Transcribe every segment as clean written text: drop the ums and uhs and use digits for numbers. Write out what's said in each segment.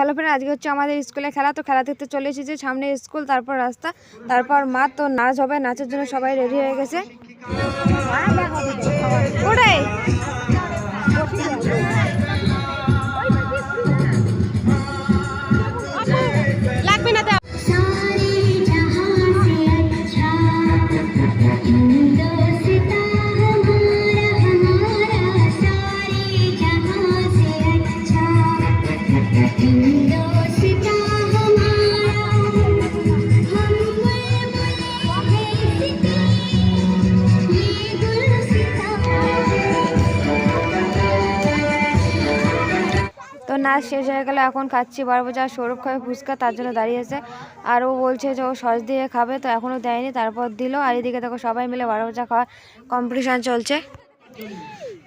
Hello friend, আজকে হচ্ছে আমাদের স্কুলে খেলা। তো খেলা দেখতে চলে এসেছি। সামনে স্কুল, তারপর রাস্তা, তারপর মাঠ। তো নাচ হবে, নাচের জন্য সবাই রেডি হয়ে গেছে। ওটাই লাগবে না। তো নাচ শেষ হয়ে গেল, এখন খাচ্ছি 12 বাজে। আর সৌরভ খাবে ফুচকা, তার জন্য দাঁড়িয়েছে। আর ও বলছে যে ও সস দিয়ে খাবে, তো এখনও দেয়নি, তারপর দিল। আর এদিকে দেখো সবাই মিলে 12 বাজা খাওয়ার কম্পিটিশান চলছে।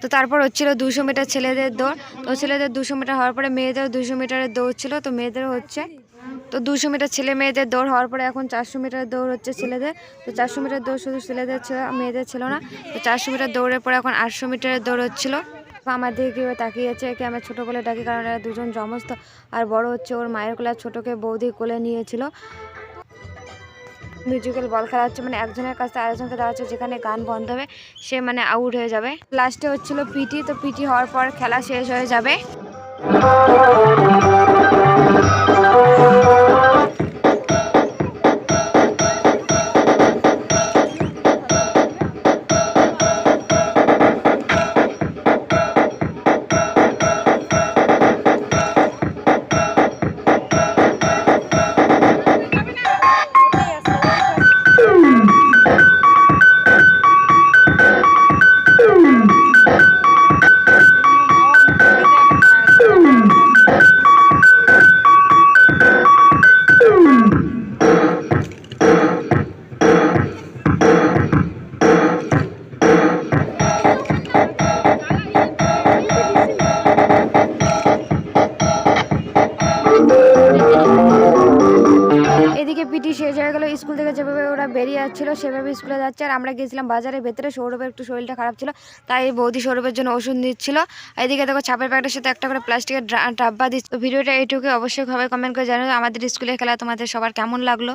তো তারপর হচ্ছিল 200 মিটার ছেলেদের দৌড়। তো ছেলেদের 200 মিটার হওয়ার পরে মেয়েদের 200 মিটারের দৌড় ছিল। তো মেয়েদের হচ্ছে, তো 200 মিটার ছেলে মেয়েদের দৌড় হওয়ার পরে এখন 400 মিটারের দৌড় হচ্ছে ছেলেদের। তো 400 মিটার দৌড় শুধু ছেলেদের ছিল, মেয়েদের ছিল না। তো 400 মিটার দৌড়ের পরে এখন 800 মিটারের দৌড় হচ্ছিল। আমার দিকে কেউ তাকিয়েছে, একে আমরা ছোটো বলে ডাকি, কারণ এরা দুজন জমজ। তো আর বড় হচ্ছে ওর মায়ের কোলে, ছোটোকে বৌদি কোলে নিয়েছিল। মিউজিক্যাল বল খেলা হচ্ছে, মানে একজনের কাছে আরেকজনকে দেওয়া হচ্ছে, যেখানে গান বন্ধ হবে সে মানে আউট হয়ে যাবে। লাস্টে হচ্ছিল পিটি। তো পিটি হওয়ার পর খেলা শেষ হয়ে যাবে। এদিকে পিটি শেষ হয়ে গেল। স্কুল থেকে যেভাবে ওরা বেরিয়ে যাচ্ছিল সেভাবে স্কুলে যাচ্ছে। আর আমরা গেছিলাম বাজারের ভেতরে। সৌরভের একটু শরীরটা খারাপ ছিল, তাই বৌদি সৌরভের জন্য ওষুধ দিচ্ছিল। এদিকে দেখো ছাপের প্যাকেটের সাথে একটা করে প্লাস্টিকের ডাব্বা দিচ্ছে। ভিডিওটা এইটুকু, অবশ্যই সবাই কমেন্ট করে জানাবে আমাদের স্কুলের খেলা তোমাদের সবার কেমন লাগলো।